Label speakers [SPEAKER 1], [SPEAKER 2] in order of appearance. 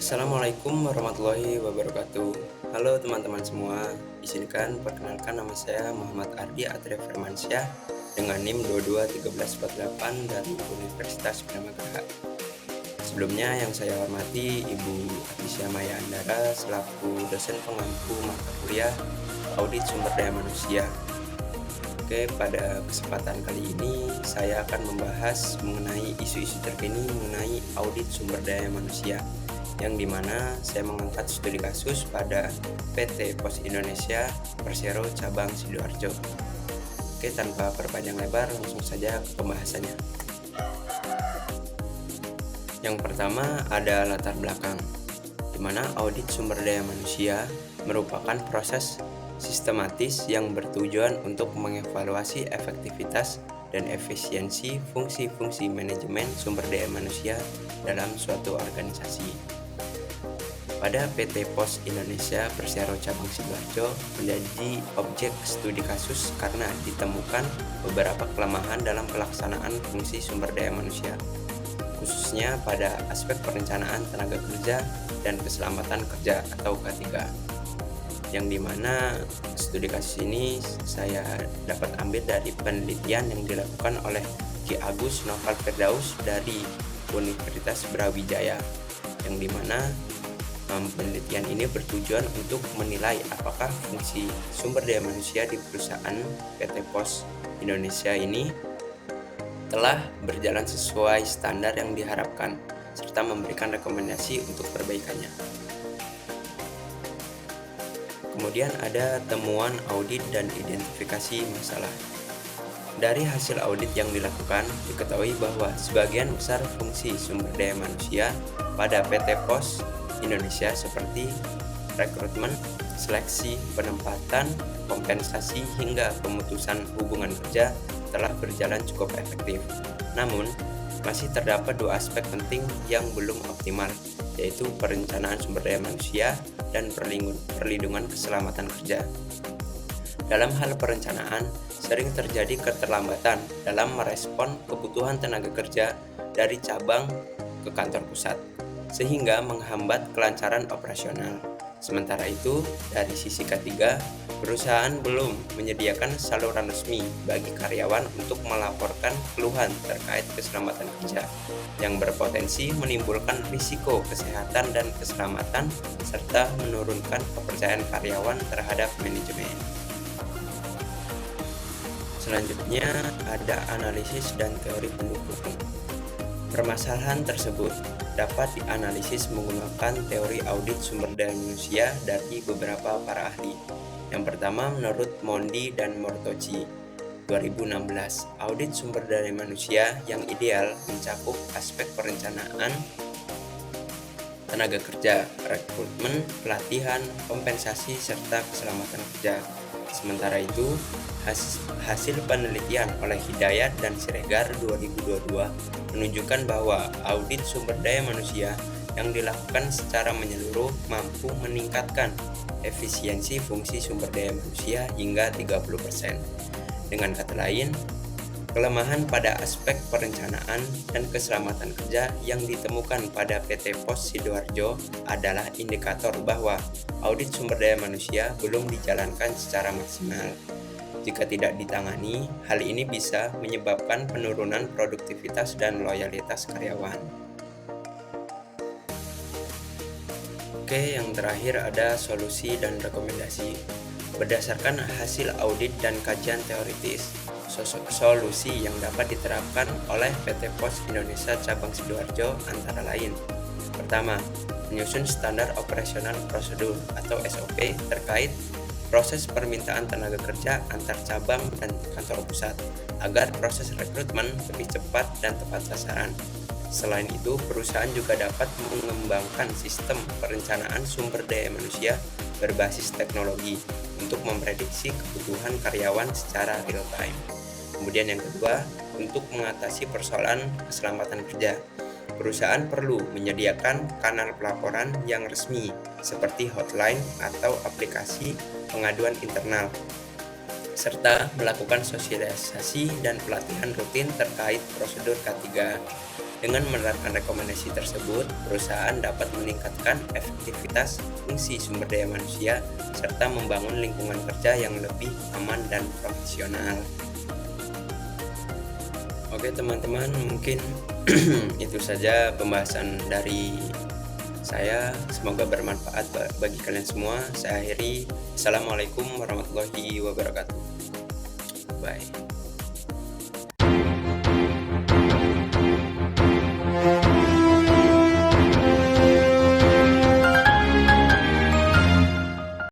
[SPEAKER 1] Assalamualaikum warahmatullahi wabarakatuh. Halo teman-teman semua, izinkan perkenalkan nama saya Muhammad Ardi Atria Firmansyah dengan NIM 221348 dari Universitas Binamarga. Sebelumnya yang saya hormati Ibu Atisya Maya Andara selaku dosen pengampu mata kuliah Audit Sumber Daya Manusia. Oke, pada kesempatan kali ini saya akan membahas mengenai isu-isu terkini mengenai audit sumber daya manusia, yang dimana saya mengangkat studi kasus pada PT Pos Indonesia Persero Cabang Sidoarjo. Oke, tanpa perpanjang lebar langsung saja ke pembahasannya. Yang pertama ada latar belakang, di mana audit sumber daya manusia merupakan proses sistematis yang bertujuan untuk mengevaluasi efektivitas dan efisiensi fungsi-fungsi manajemen sumber daya manusia dalam suatu organisasi. Pada PT Pos Indonesia Persero Cabang Sidoarjo menjadi objek studi kasus karena ditemukan beberapa kelemahan dalam pelaksanaan fungsi sumber daya manusia, khususnya pada aspek perencanaan tenaga kerja dan keselamatan kerja atau K3, yang dimana studi kasus ini saya dapat ambil dari penelitian yang dilakukan oleh Ki Agus Noval Firdaus dari Universitas Brawijaya, yang dimana penelitian ini bertujuan untuk menilai apakah fungsi sumber daya manusia di perusahaan PT Pos Indonesia ini telah berjalan sesuai standar yang diharapkan serta memberikan rekomendasi untuk perbaikannya. Kemudian ada temuan audit dan identifikasi masalah. Dari hasil audit yang dilakukan, diketahui bahwa sebagian besar fungsi sumber daya manusia pada PT Pos Indonesia seperti rekrutmen, seleksi, penempatan, kompensasi, hingga pemutusan hubungan kerja telah berjalan cukup efektif. Namun, masih terdapat dua aspek penting yang belum optimal, yaitu perencanaan sumber daya manusia dan perlindungan keselamatan kerja. Dalam hal perencanaan, sering terjadi keterlambatan dalam merespon kebutuhan tenaga kerja dari cabang ke kantor pusat, sehingga menghambat kelancaran operasional. Sementara itu, dari sisi ketiga, perusahaan belum menyediakan saluran resmi bagi karyawan untuk melaporkan keluhan terkait keselamatan kerja yang berpotensi menimbulkan risiko kesehatan dan keselamatan serta menurunkan kepercayaan karyawan terhadap manajemen. Selanjutnya ada analisis dan teori pendukung. Permasalahan tersebut dapat dianalisis menggunakan teori audit sumber daya manusia dari beberapa para ahli. Yang pertama, menurut Mondi dan Mortocci 2016, audit sumber daya manusia yang ideal mencakup aspek perencanaan tenaga kerja, rekrutmen, pelatihan, kompensasi, serta keselamatan kerja. Sementara itu, hasil penelitian oleh Hidayat dan Siregar 2022 menunjukkan bahwa audit sumber daya manusia yang dilakukan secara menyeluruh mampu meningkatkan efisiensi fungsi sumber daya manusia hingga 30%. Dengan kata lain, kelemahan pada aspek perencanaan dan keselamatan kerja yang ditemukan pada PT Pos Sidoarjo adalah indikator bahwa audit sumber daya manusia belum dijalankan secara maksimal. Jika tidak ditangani, hal ini bisa menyebabkan penurunan produktivitas dan loyalitas karyawan. Oke, yang terakhir ada solusi dan rekomendasi. Berdasarkan hasil audit dan kajian teoritis, solusi yang dapat diterapkan oleh PT Pos Indonesia Cabang Sidoarjo antara lain: pertama, menyusun standar operasional prosedur atau SOP terkait proses permintaan tenaga kerja antar cabang dan kantor pusat agar proses rekrutmen lebih cepat dan tepat sasaran. Selain itu, perusahaan juga dapat mengembangkan sistem perencanaan sumber daya manusia berbasis teknologi untuk memprediksi kebutuhan karyawan secara real time. Kemudian yang kedua, untuk mengatasi persoalan keselamatan kerja, perusahaan perlu menyediakan kanal pelaporan yang resmi seperti hotline atau aplikasi pengaduan internal, serta melakukan sosialisasi dan pelatihan rutin terkait prosedur K3. Dengan menerapkan rekomendasi tersebut, perusahaan dapat meningkatkan efektivitas fungsi sumber daya manusia serta membangun lingkungan kerja yang lebih aman dan profesional. Oke teman-teman, mungkin itu saja pembahasan dari saya. Semoga bermanfaat bagi kalian semua. Saya akhiri. Assalamualaikum warahmatullahi wabarakatuh. Bye.